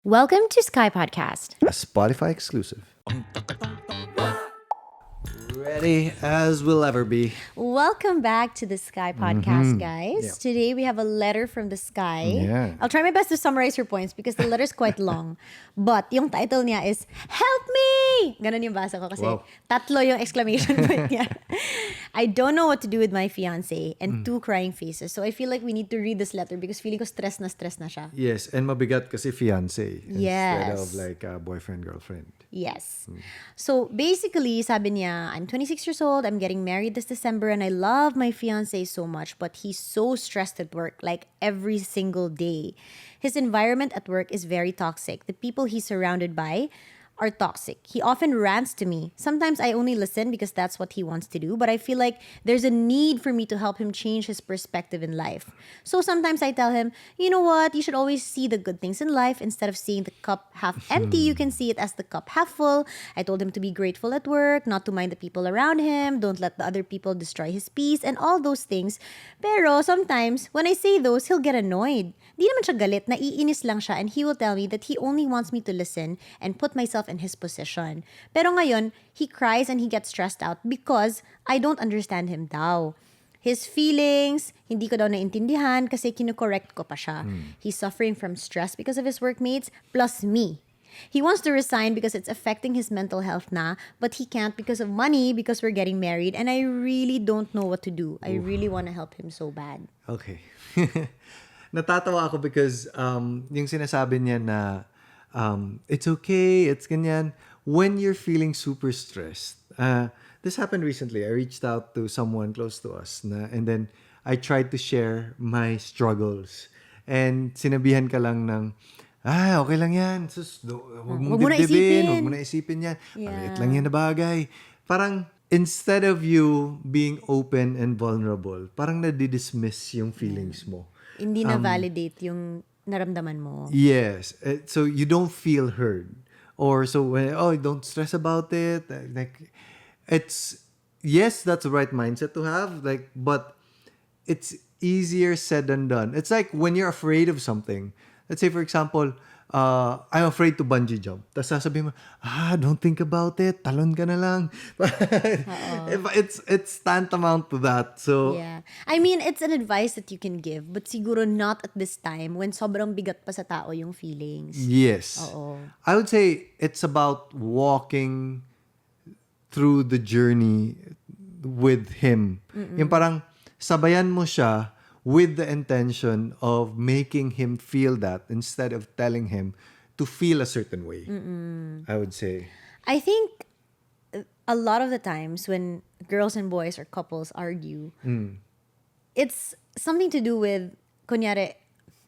Welcome to Skypodcast. A Spotify exclusive. Ready as we'll ever be. Welcome back to the Sky Podcast, guys. Yeah. Today we have a letter from the sky. Yeah. I'll try my best to summarize your points because the letter's quite long. But yung title niya is, Help me! Ganon yung basa ko kasi Wow. tatlo yung exclamation point niya. I don't know what to do with my fiancé and two crying faces. So I feel like we need to read this letter because feeling ko stress na siya. Yes, and mabigat kasi fiancé instead Yes. of like a boyfriend, girlfriend. Yes. So basically, sabi niya, I'm 26 years old, I'm getting married this December, and I love my fiancé so much, but he's so stressed at work, like every single day. His environment at work is very toxic. The people he's surrounded by are toxic. He often rants to me. Sometimes I only listen because that's what he wants to do, but I feel like there's a need for me to help him change his perspective in life. So sometimes I tell him, you know what, you should always see the good things in life. Instead of seeing the cup half empty, you can see it as the cup half full. I told him to be grateful at work, not to mind the people around him, don't let the other people destroy his peace, and all those things. Pero sometimes, when I say those, he'll get annoyed. Di naman siya galit, naiinis lang siya, and he will tell me that he only wants me to listen and put myself in his position. Pero ngayon, he cries and he gets stressed out because I don't understand him daw. His feelings, hindi ko daw naintindihan kasi kinukorrect ko pa siya. He's suffering from stress because of his workmates plus me. He wants to resign because it's affecting his mental health na, but he can't because of money because we're getting married, and I really don't know what to do. I really want to help him so bad. Okay. Natatawa ako because yung sinasabi niya na it's okay, it's ganyan. When you're feeling super stressed, this happened recently. I reached out to someone close to us and then I tried to share my struggles. And sinabihan ka lang ng, okay lang yan. Huwag mong Huwag mo na dibdibin, isipin. huwag mo na isipin yan. Yeah. Maliit lang yan na bagay. Parang, instead of you being open and vulnerable, parang nadidismiss yung feelings mo. Hindi na validate yung naramdaman mo. Yes. So you don't feel heard. Or so when, don't stress about it. Like, yes, that's the right mindset to have. Like, but it's easier said than done. It's like when you're afraid of something. Let's say, for example, I'm afraid to bungee jump. Tapos sasabihin mo, don't think about it. Talon ka na lang. It's tantamount to that. So, Yeah. I mean, it's an advice that you can give, but siguro not at this time when sobrang bigat pa sa tao yung feelings. yes. Oo. I would say it's about walking through the journey with him. Yung parang sabayan mo siya with the intention of making him feel that instead of telling him to feel a certain way. I would say. I think a lot of the times when girls and boys or couples argue, it's something to do with, kunyari,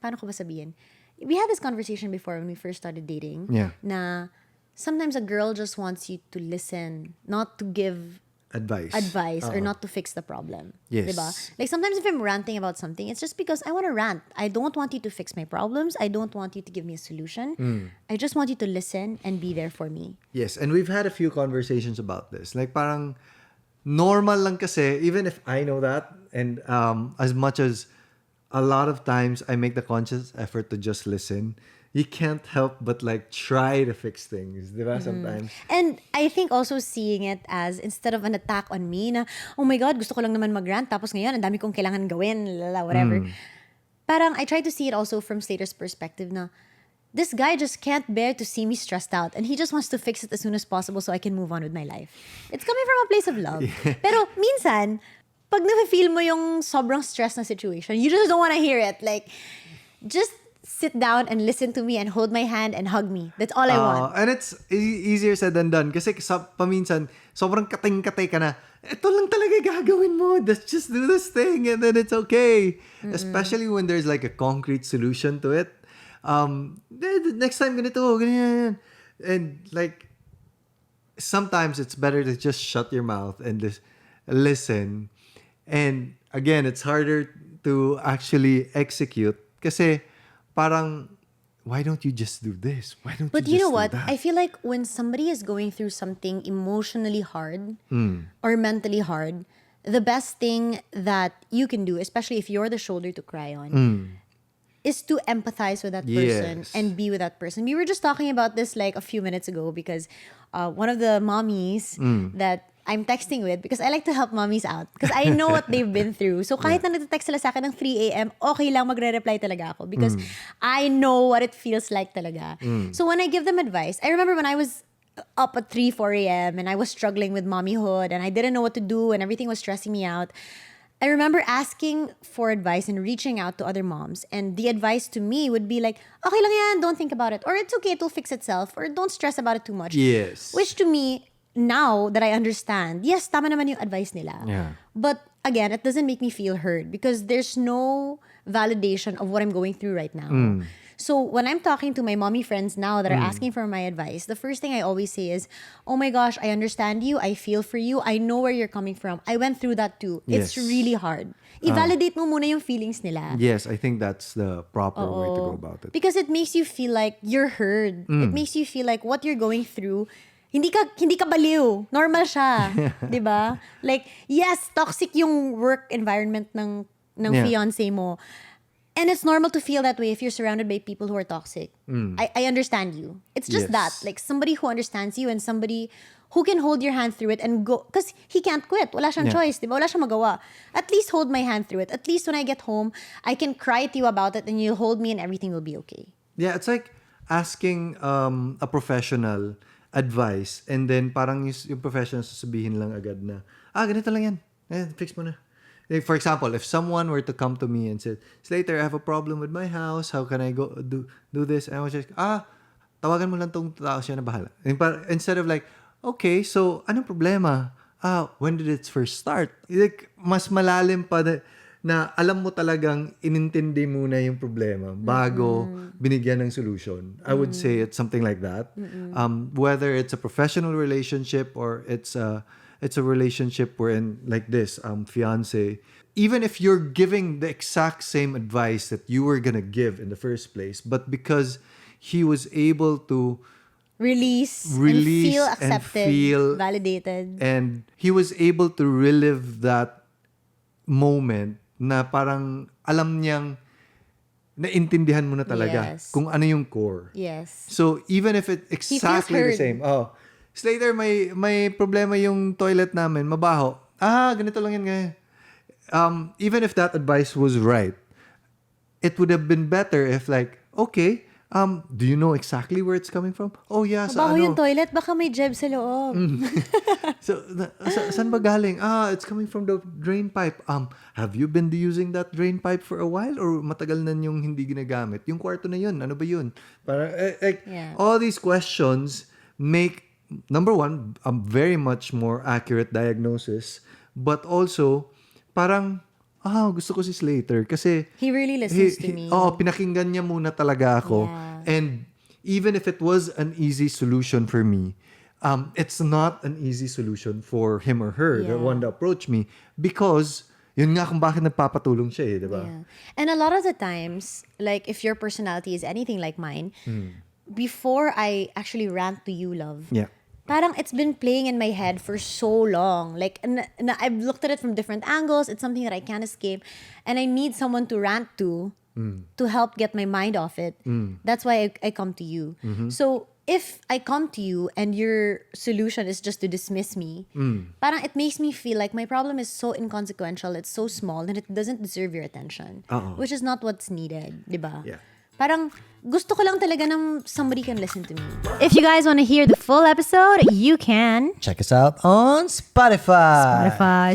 paano ko ba sabihin? We had this conversation before when we first started dating. Yeah. Na sometimes a girl just wants you to listen, not to give advice or not to fix the problem. Yes. Diba? Like sometimes if I'm ranting about something, it's just because I want to rant. I don't want you to fix my problems. I don't want you to give me a solution. I just want you to listen and be there for me. Yes, and we've had a few conversations about this. Like parang normal lang kasi, even if I know that, and as much as a lot of times I make the conscious effort to just listen, you can't help but like try to fix things, di ba? Sometimes. And I think also seeing it as instead of an attack on me na, oh my God, gusto ko lang naman mag-rant tapos ngayon, ang dami kong kailangan gawin, whatever. Parang I try to see it also from Slater's perspective na, this guy just can't bear to see me stressed out and he just wants to fix it as soon as possible so I can move on with my life. It's coming from a place of love. Pero minsan, pag na-feel mo yung sobrang stress na situation, you just don't want to hear it. Like, just sit down and listen to me and hold my hand and hug me. That's all I want. And it's easier said than done. Kasi paminsan, sobrang kating-katay ka na, ito lang talaga gagawin mo. Just do this thing and then it's okay. Especially when there's like a concrete solution to it. Next time, ganito, ganyan. And like, sometimes it's better to just shut your mouth and just listen. And again, it's harder to actually execute. Kasi parang, why don't you just do this? Why don't But you you just know do what? that? I feel like when somebody is going through something emotionally hard or mentally hard, the best thing that you can do, especially if you're the shoulder to cry on, is to empathize with that person Yes. and be with that person. We were just talking about this like a few minutes ago because one of the mommies that I'm texting with, because I like to help mommies out because I know what they've been through. So kahit na nagte-text sila sa akin ng 3 a.m., okay lang magre-reply talaga ako because I know what it feels like talaga. So when I give them advice, I remember when I was up at 3, 4 a.m. and I was struggling with mommyhood and I didn't know what to do and everything was stressing me out. I remember asking for advice and reaching out to other moms. And the advice to me would be like, okay lang yan, don't think about it. Or it's okay, it'll fix itself. Or don't stress about it too much. Yes. Which to me, now that I understand, yes, tama naman yung advice nila. Yeah. But again, it doesn't make me feel heard because there's no validation of what I'm going through right now. So when I'm talking to my mommy friends now that are asking for my advice, the first thing I always say is, oh my gosh, I understand you. I feel for you. I know where you're coming from. I went through that too. It's Yes. really hard. I-validate mo muna yung feelings nila. Yes, I think that's the proper way to go about it. Because it makes you feel like you're heard. It makes you feel like what you're going through, hindi ka baliw. Normal siya. 'Di ba? Like, yes, toxic yung work environment ng Yeah. fiancé mo. And it's normal to feel that way if you're surrounded by people who are toxic. I understand you. It's just Yes. that. Like somebody who understands you and somebody who can hold your hand through it and go. Because he can't quit. Wala siyang Yeah. choice. Diba? Wala siyang magawa. At least hold my hand through it. At least when I get home, I can cry to you about it and you'll hold me and everything will be okay. Yeah, it's like asking a professional advice and then parang yung professional sasabihin lang agad na, ganito lang yan. Fix mo na. Like, for example, if someone were to come to me and said, Slater, I have a problem with my house. How can I go do this? And I was just, tawagan mo lang tong tao, siya na bahala. And instead of like, okay, so anong problema? When did it first start? Like, mas malalim pa na alam mo talagang inintindi muna yung problema bago binigyan ng solution. I would say it's something like that. Whether it's a professional relationship or it's a relationship wherein like this, fiance, even if you're giving the exact same advice that you were gonna give in the first place, but because he was able to Release and feel and accepted, feel validated. and he was able to relive that moment na parang alam niyang naintindihan mo na talaga Yes. kung ano yung core. Yes. So even if it exactly the heard. same. Slater, may problema yung toilet namin, mabaho. Ganito lang yan ngayon. Even if that advice was right, it would have been better if like, okay, do you know exactly where it's coming from? Oh yeah, sa Bago ano. yung toilet, baka may jeb sa loob. So, saan ba galing? It's coming from the drain pipe. Have you been using that drain pipe for a while or matagal na yung hindi ginagamit? Yung kwarto na yun, ano ba yun? Para, Yeah. all these questions make, number one, a very much more accurate diagnosis, but also, parang, gusto ko si Slater kasi He really listens to me. pinakinggan niya muna talaga ako. Yeah. And even if it was an easy solution for me, it's not an easy solution for him or her, the Yeah. one that approached me, because yun nga kung bakit nagpapatulong siya, di ba? Yeah. And a lot of the times, like if your personality is anything like mine, before I actually rant to you, love, Yeah. parang it's been playing in my head for so long. Like, I've looked at it from different angles. It's something that I can't escape. And I need someone to rant to help get my mind off it. That's why I come to you. So, if I come to you and your solution is just to dismiss me, parang it makes me feel like my problem is so inconsequential, it's so small, and it doesn't deserve your attention. Which is not what's needed, di ba? Yeah. Parang gusto ko lang talaga ng somebody can listen to me. If you guys want to hear the full episode, you can Check us out on Spotify. Spotify.